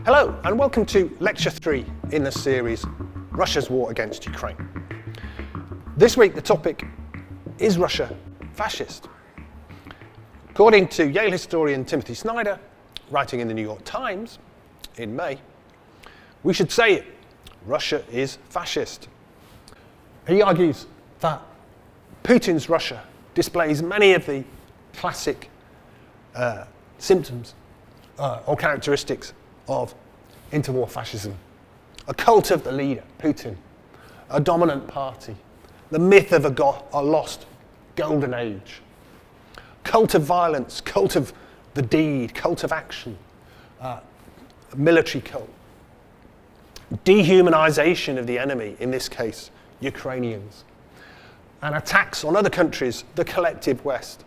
Hello, and welcome to Lecture 3 in the series, Russia's War Against Ukraine. This week the topic, is Russia fascist? According to Yale historian Timothy Snyder, writing in the New York Times in May, we should say it, Russia is fascist. He argues that Putin's Russia displays many of the classic symptoms or characteristics of interwar fascism. A cult of the leader, Putin, a dominant party, the myth of a lost golden age, cult of violence, cult of the deed, cult of action, military cult, dehumanization of the enemy, in this case, Ukrainians, and attacks on other countries, the collective West,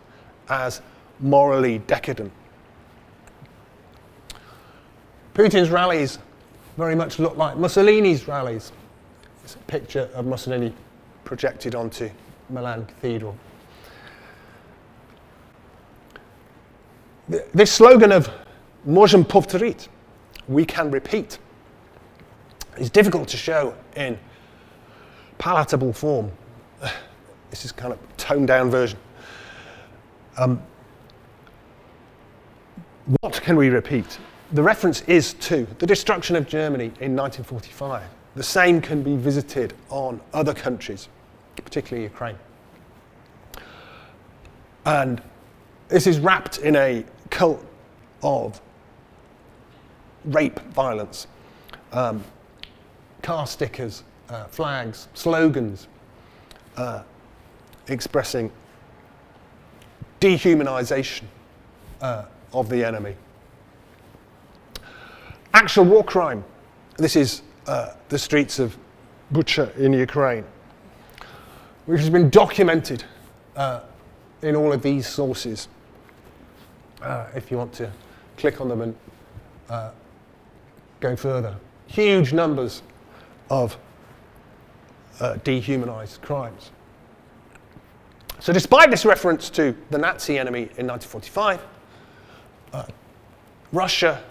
as morally decadent. Putin's rallies very much look like Mussolini's rallies. It's a picture of Mussolini projected onto Milan Cathedral. This slogan of "Можем повторить," we can repeat, is difficult to show in palatable form. This is kind of a toned down version. What can we repeat? The reference is to the destruction of Germany in 1945. The same can be visited on other countries, particularly Ukraine. And this is wrapped in a cult of rape violence, car stickers, flags, slogans, expressing dehumanization of the enemy. Actual war crime. This is the streets of Bucha in Ukraine, which has been documented in all of these sources. If you want to click on them and go further. Huge numbers of dehumanized crimes. So despite this reference to the Nazi enemy in 1945, Russia,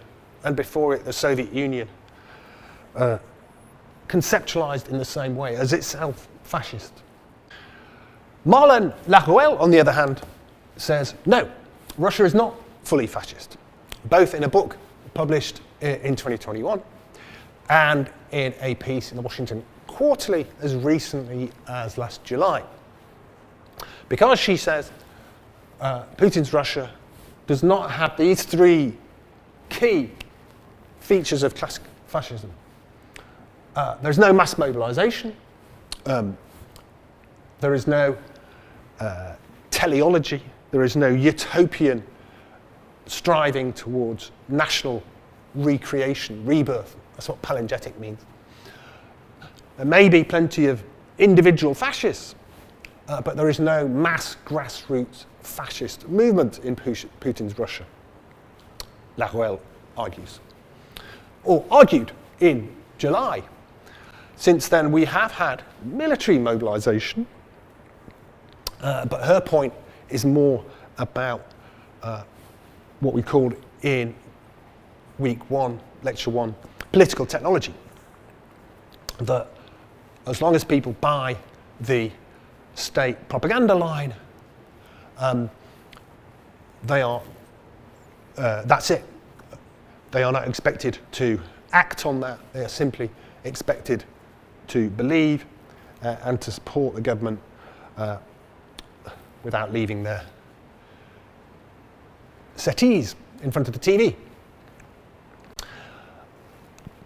and before it the Soviet Union, conceptualized in the same way as itself fascist. Marlon Laruelle, on the other hand, says, no, Russia is not fully fascist, both in a book published in 2021 and in a piece in the Washington Quarterly as recently as last July. Because, she says, Putin's Russia does not have these three key features of classic fascism. There's no mass mobilization. There is no teleology. There is no utopian striving towards national recreation, rebirth. That's what palingetic means. There may be plenty of individual fascists, but there is no mass grassroots fascist movement in Putin's Russia, Laruelle argues. Or argued in July. Since then, we have had military mobilization, but her point is more about what we called in week 1, lecture 1, political technology. That as long as people buy the state propaganda line, they are, that's it. They are not expected to act on that. They are simply expected to believe and to support the government without leaving their settees in front of the TV.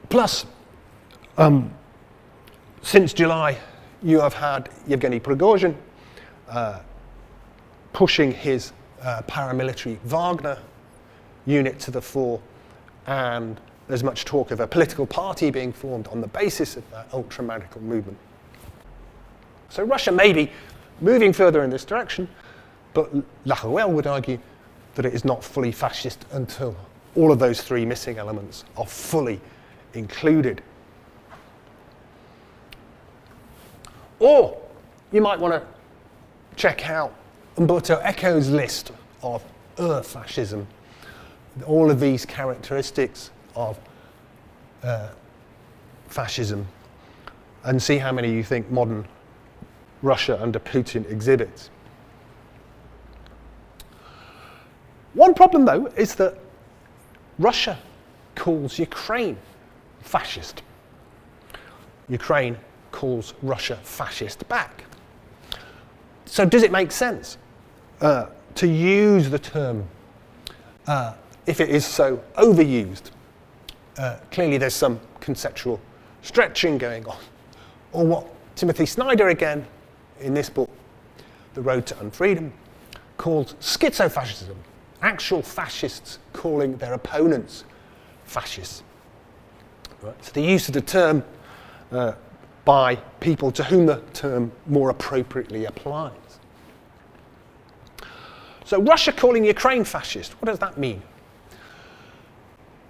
Plus, since July, you have had Yevgeny Prigozhin pushing his paramilitary Wagner unit to the fore, and there's much talk of a political party being formed on the basis of that ultra-radical movement. So Russia may be moving further in this direction, but Laruelle would argue that it is not fully fascist until all of those three missing elements are fully included. Or you might want to check out Umberto Eco's list of fascism. All of these characteristics of fascism and see how many you think modern Russia under Putin exhibits. One problem, though, is that Russia calls Ukraine fascist. Ukraine calls Russia fascist back. So does it make sense to use the term if it is so overused? Clearly there's some conceptual stretching going on. Or what Timothy Snyder, again, in this book, The Road to Unfreedom, calls schizofascism. Actual fascists calling their opponents fascists. Right? So the use of the term by people to whom the term more appropriately applies. So Russia calling Ukraine fascist, what does that mean?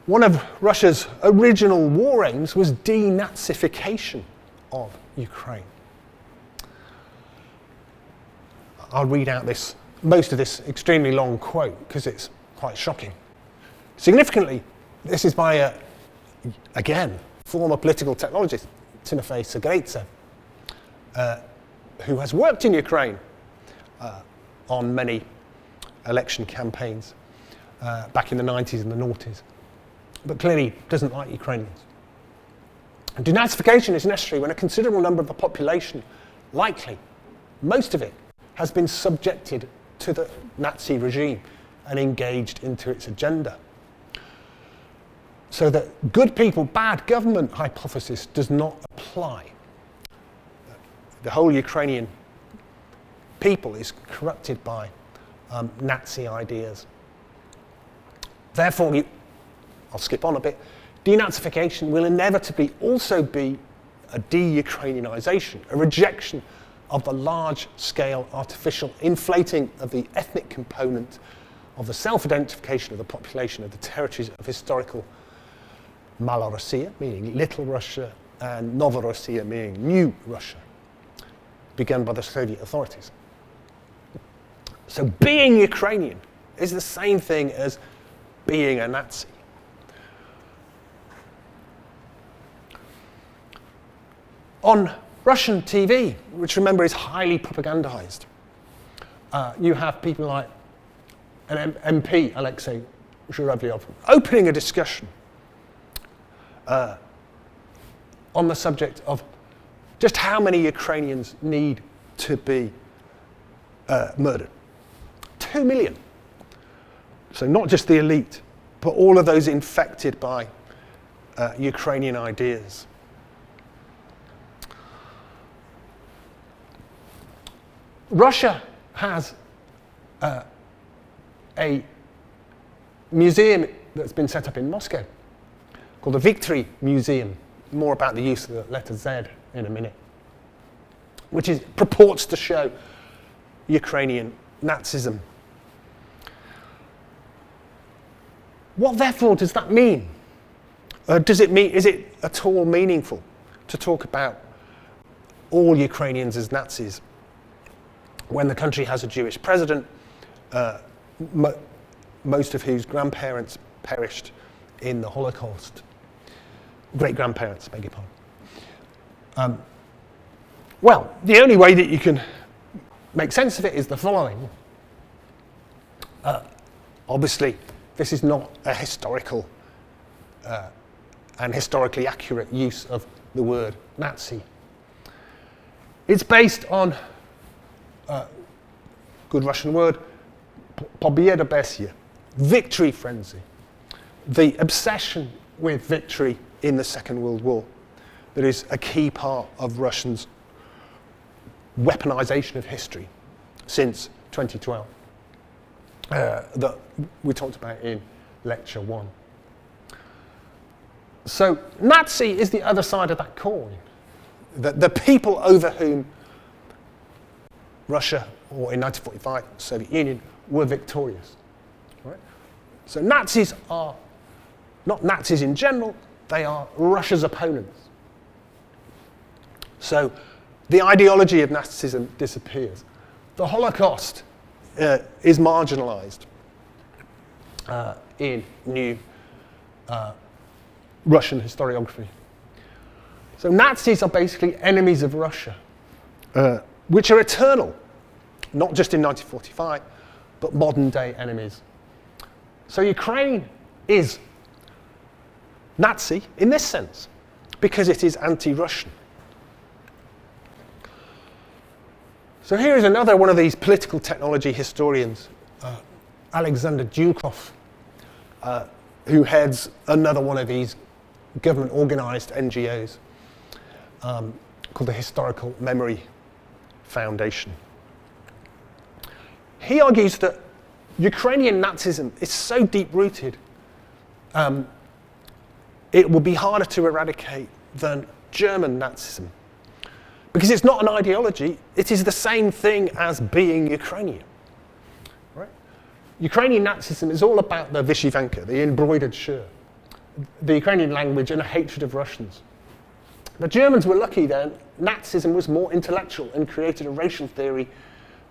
One of Russia's original war aims was denazification of Ukraine. I'll read out most of this extremely long quote because it's quite shocking. Significantly, this is by, again, former political technologist, Timofey Segretsev, who has worked in Ukraine on many election campaigns back in the 90s and the noughties, but clearly doesn't like Ukrainians. And denazification is necessary when a considerable number of the population, likely most of it, has been subjected to the Nazi regime and engaged into its agenda. So that good people, bad government hypothesis does not apply. The whole Ukrainian people is corrupted by Nazi ideas. Therefore, I'll skip on a bit, denazification will inevitably also be a de-Ukrainianization, a rejection of the large-scale artificial inflating of the ethnic component of the self-identification of the population of the territories of historical Malorossiya, meaning Little Russia, and Novorossiya, meaning New Russia, begun by the Soviet authorities. So being Ukrainian is the same thing as being a Nazi. On Russian TV, which remember is highly propagandized, you have people like an MP, Alexei Zhuravlyov, opening a discussion on the subject of just how many Ukrainians need to be murdered. 2 million. So not just the elite, but all of those infected by Ukrainian ideas. Russia has a museum that's been set up in Moscow called the Victory Museum. More about the use of the letter Z in a minute, which purports to show Ukrainian Nazism. What therefore does that mean? Is it at all meaningful to talk about all Ukrainians as Nazis when the country has a Jewish president, most of whose grandparents perished in the Holocaust? Great-grandparents, beg your pardon. Well, the only way that you can make sense of it is the following. Obviously, this is not a historical and historically accurate use of the word Nazi. It's based on good Russian word, pobyedobesie, victory frenzy, the obsession with victory in the Second World War that is a key part of Russians' weaponization of history since 2012 that we talked about in lecture 1. So Nazi is the other side of that coin. The people over whom Russia, or in 1945, the Soviet Union, were victorious. Right? So Nazis are not Nazis in general, they are Russia's opponents. So the ideology of Nazism disappears. The Holocaust is marginalized in new Russian historiography. So Nazis are basically enemies of Russia, which are eternal, not just in 1945, but modern day enemies. So Ukraine is Nazi in this sense, because it is anti-Russian. So here is another one of these political technology historians, Alexander Dukov, who heads another one of these government-organized NGOs called the Historical Memory Foundation. He argues that Ukrainian Nazism is so deep-rooted, it will be harder to eradicate than German Nazism. Because it's not an ideology, it is the same thing as being Ukrainian. Right? Ukrainian Nazism is all about the vyshyvanka, the embroidered shirt, the Ukrainian language and a hatred of Russians. The Germans were lucky then. Nazism was more intellectual and created a racial theory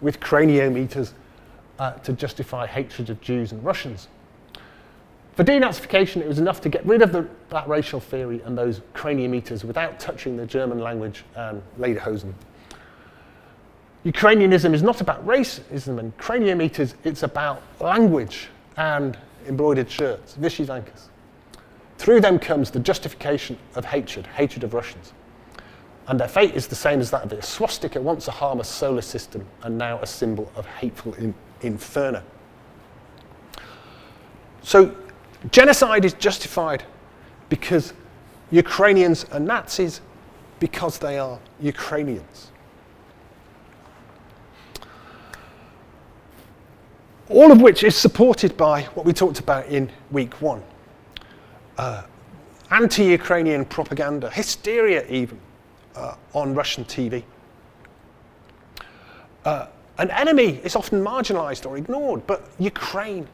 with craniometers to justify hatred of Jews and Russians. For denazification, it was enough to get rid of that racial theory and those craniometers without touching the German language and lederhosen. Ukrainianism is not about racism and craniometers, it's about language and embroidered shirts, vyshyvankas. Through them comes the justification of hatred of Russians. And their fate is the same as that of the swastika, once a harmless solar system and now a symbol of hateful inferno. So genocide is justified because Ukrainians are Nazis, because they are Ukrainians. All of which is supported by what we talked about in week one. Anti-Ukrainian propaganda, hysteria even, on Russian TV. An enemy is often marginalized or ignored, but Ukraine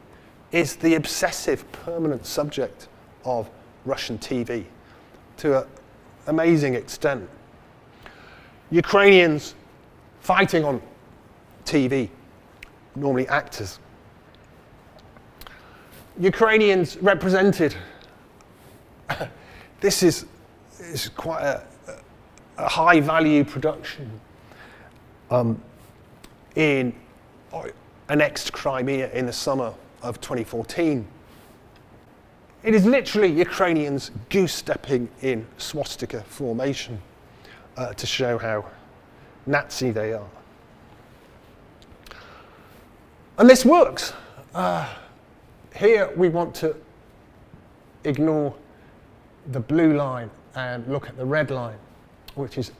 is the obsessive, permanent subject of Russian TV to an amazing extent. Ukrainians fighting on TV, normally actors. Ukrainians represented. This is quite a high-value production in annexed Crimea in the summer of 2014. It is literally Ukrainians goose-stepping in swastika formation to show how Nazi they are. And this works. Here we want to ignore the blue line and look at the red line, which is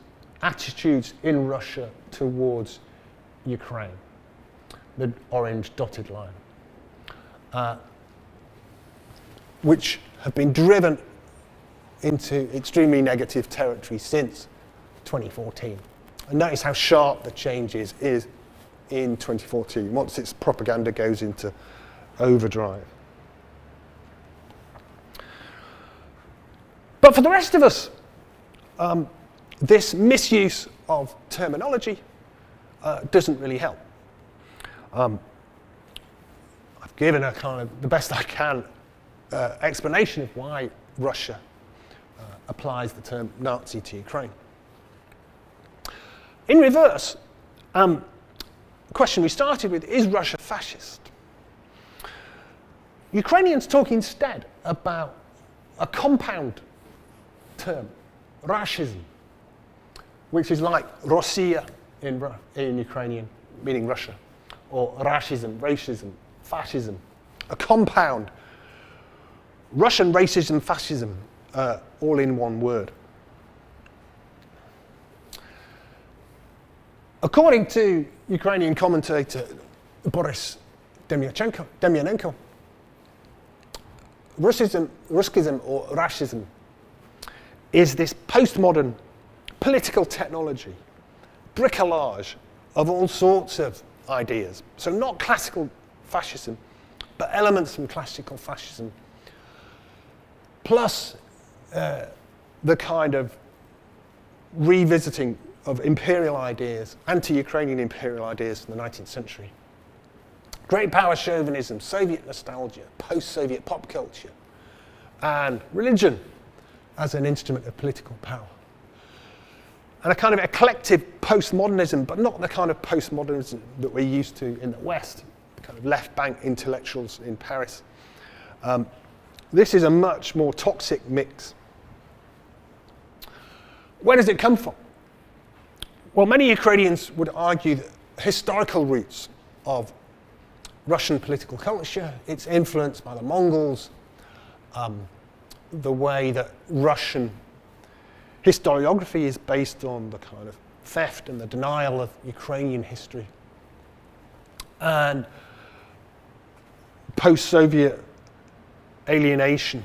attitudes in Russia towards Ukraine, the orange dotted line, which have been driven into extremely negative territory since 2014. And notice how sharp the change is in 2014, once its propaganda goes into overdrive. But for the rest of us, this misuse of terminology doesn't really help. I've given a kind of the best I can explanation of why Russia applies the term Nazi to Ukraine. In reverse, the question we started with, is Russia fascist? Ukrainians talk instead about a compound term, Rashism, which is like Rossiya in Ukrainian, meaning Russia, or Rashism, racism, fascism, a compound, Russian racism, fascism, all in one word. According to Ukrainian commentator Boris Demyanenko, Ruskism or Rashism is this postmodern political technology, bricolage of all sorts of ideas. So not classical fascism, but elements from classical fascism, plus the kind of revisiting of imperial ideas, anti-Ukrainian imperial ideas from the 19th century. Great power chauvinism, Soviet nostalgia, post-Soviet pop culture, and religion, as an instrument of political power. And a kind of a collective postmodernism, but not the kind of postmodernism that we're used to in the West, the kind of left-bank intellectuals in Paris. This is a much more toxic mix. Where does it come from? Well, many Ukrainians would argue that historical roots of Russian political culture, its influence by the Mongols, the way that Russian historiography is based on the kind of theft and the denial of Ukrainian history, and post-Soviet alienation.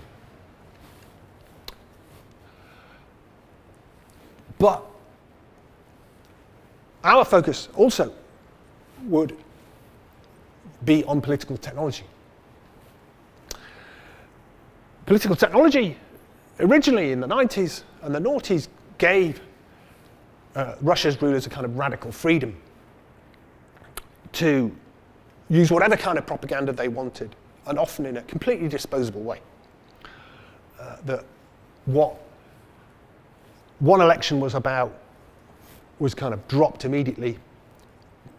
But our focus also would be on political technology. Political technology, originally in the 90s and the noughties, gave Russia's rulers a kind of radical freedom to use whatever kind of propaganda they wanted, and often in a completely disposable way. That what one election was about was kind of dropped immediately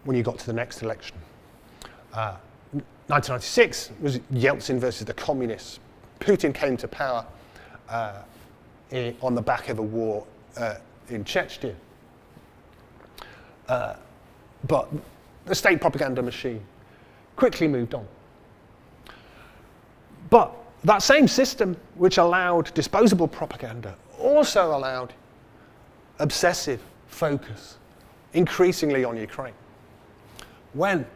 when you got to the next election. 1996 was Yeltsin versus the communists. Putin came to power on the back of a war in Chechnya. But the state propaganda machine quickly moved on. But that same system, which allowed disposable propaganda, also allowed obsessive focus, increasingly on Ukraine. When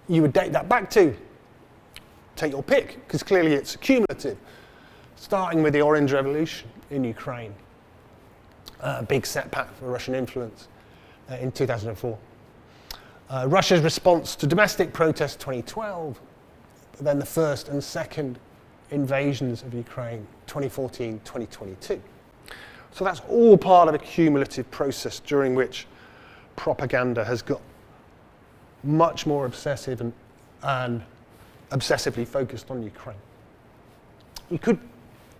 you would date that back to, take your pick, because clearly it's cumulative, starting with the Orange Revolution in Ukraine, a big setback for Russian influence in 2004. Russia's response to domestic protests 2012, then the first and second invasions of Ukraine 2014, 2022. So that's all part of a cumulative process during which propaganda has got much more obsessive and obsessively focused on Ukraine. You could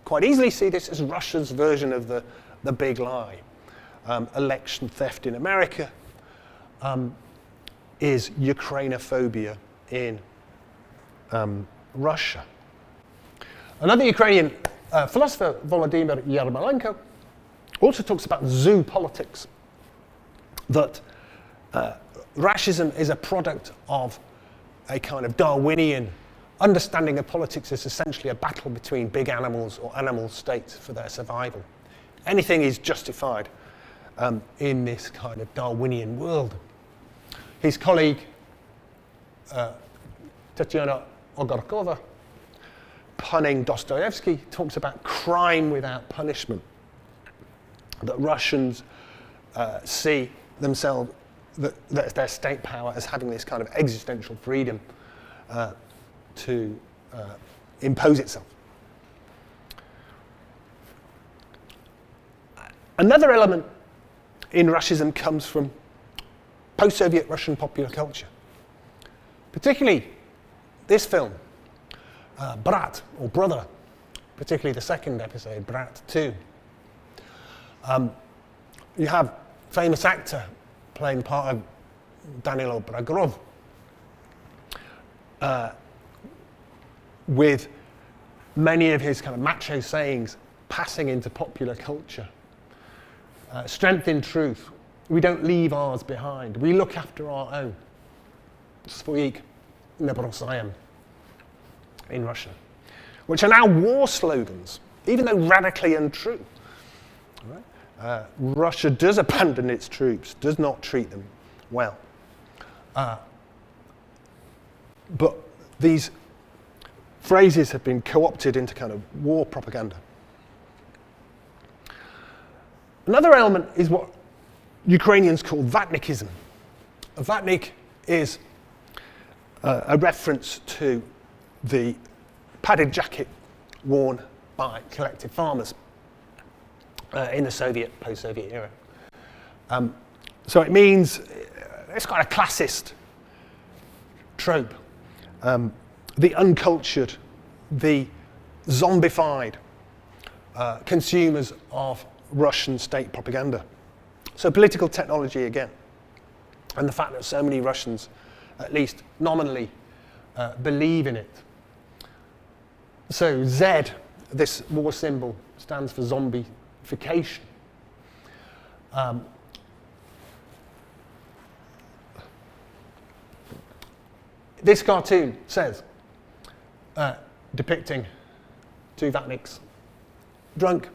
quite easily see this as Russia's version of the big lie. Election theft in America is Ukrainophobia in Russia. Another Ukrainian philosopher, Volodymyr Yermolenko, also talks about zoo politics, that Racism is a product of a kind of Darwinian understanding of politics as essentially a battle between big animals or animal states for their survival. Anything is justified in this kind of Darwinian world. His colleague, Tatiana Ogorkova, punning Dostoevsky, talks about crime without punishment, that Russians see themselves, that their state power as having this kind of existential freedom to impose itself. Another element in Russism comes from post-Soviet Russian popular culture, particularly this film, Brat, or Brother, particularly the second episode, Brat 2. You have famous actor playing part of Danilo Bragorov, with many of his kind of macho sayings passing into popular culture. Strength in truth. We don't leave ours behind. We look after our own. Svoik nebrosayem in Russian, which are now war slogans, even though radically untrue. Right? Russia does abandon its troops, does not treat them well. But these phrases have been co-opted into kind of war propaganda. Another element is what Ukrainians call vatnikism. A vatnik is a reference to the padded jacket worn by collective farmers in the post-Soviet era. So it means, it's quite a classist trope. The uncultured, the zombified, consumers of Russian state propaganda. So political technology again, and the fact that so many Russians, at least nominally, believe in it. So Z, this war symbol, stands for zombification. This cartoon says, depicting two Vatniks drunk.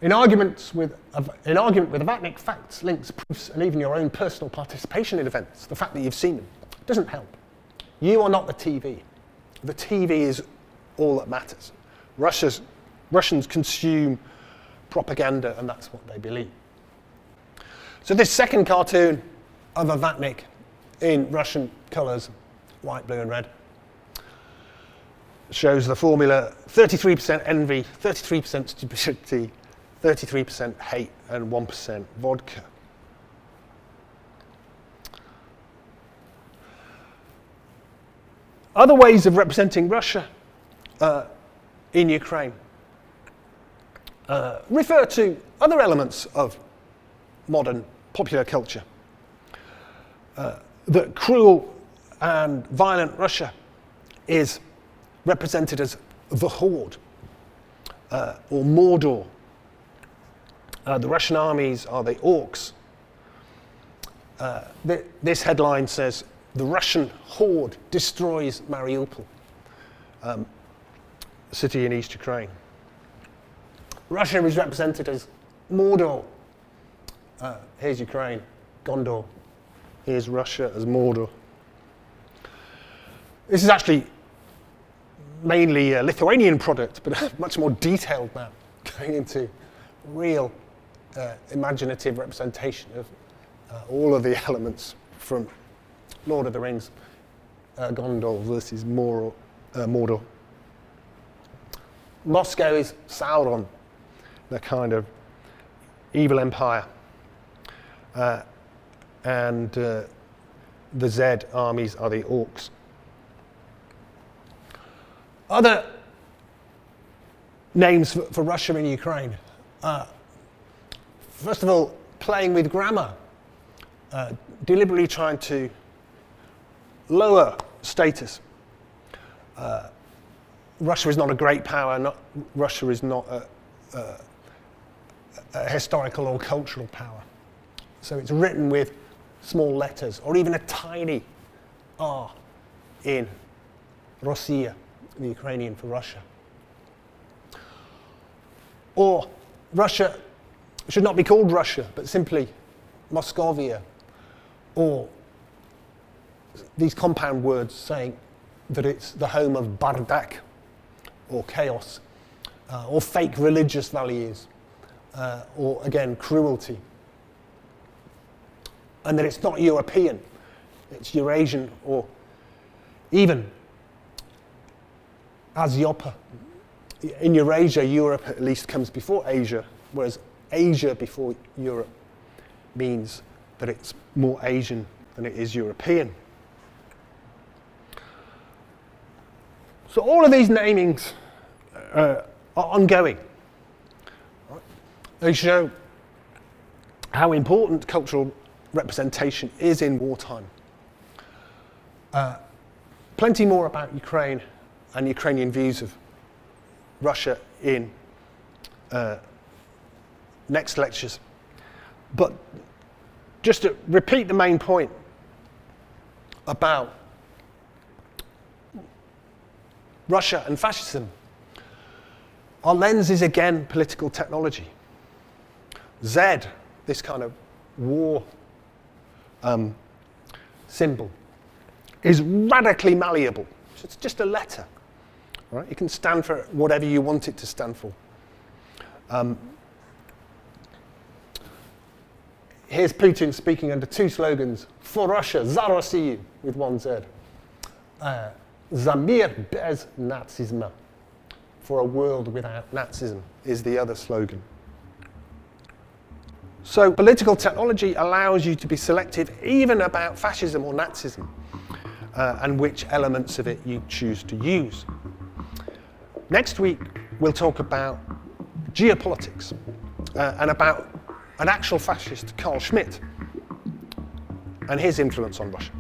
In argument with a Vatnik, facts, links, proofs, and even your own personal participation in events, the fact that you've seen them, doesn't help. You are not the TV. The TV is all that matters. Russians consume propaganda, and that's what they believe. So this second cartoon of a Vatnik in Russian colours, white, blue, and red, shows the formula: 33% envy, 33% stupidity, 33% hate, and 1% vodka. Other ways of representing Russia in Ukraine refer to other elements of modern popular culture. That cruel and violent Russia is represented as the Horde, or Mordor. The Russian armies are the orcs. This headline says, "The Russian Horde destroys Mariupol," a city in East Ukraine. Russia is represented as Mordor. Here's Ukraine, Gondor. Here's Russia as Mordor. This is actually mainly a Lithuanian product, but a much more detailed map, going into real imaginative representation of all of the elements from Lord of the Rings, Gondor versus Mordor. Moscow is Sauron, the kind of evil empire. And the Z armies are the orcs. Other names for Russia in Ukraine. First of all, playing with grammar, deliberately trying to lower status. Russia is not a great power. Russia is not a historical or cultural power. So it's written with small letters, or even a tiny R in Rossiya, the Ukrainian for Russia. Or Russia should not be called Russia, but simply Moscovia, or these compound words saying that it's the home of bardak, or chaos, or fake religious values, or again, cruelty. And that it's not European, it's Eurasian, or even Asiopa. In Eurasia, Europe at least comes before Asia, whereas Asia before Europe means that it's more Asian than it is European. So all of these namings are ongoing. They show how important cultural representation is in wartime. Plenty more about Ukraine and Ukrainian views of Russia in next lectures. But just to repeat the main point about Russia and fascism, our lens is again political technology. Z, this kind of war symbol, is radically malleable. So it's just a letter, right? It can stand for whatever you want it to stand for. Here's Putin speaking under two slogans: for Russia, za Rossiyu, with one Z. Za mir bez nazizma, for a world without Nazism, is the other slogan. So political technology allows you to be selective even about fascism or Nazism, and which elements of it you choose to use. Next week, we'll talk about geopolitics, and about an actual fascist, Carl Schmitt, and his influence on Russia.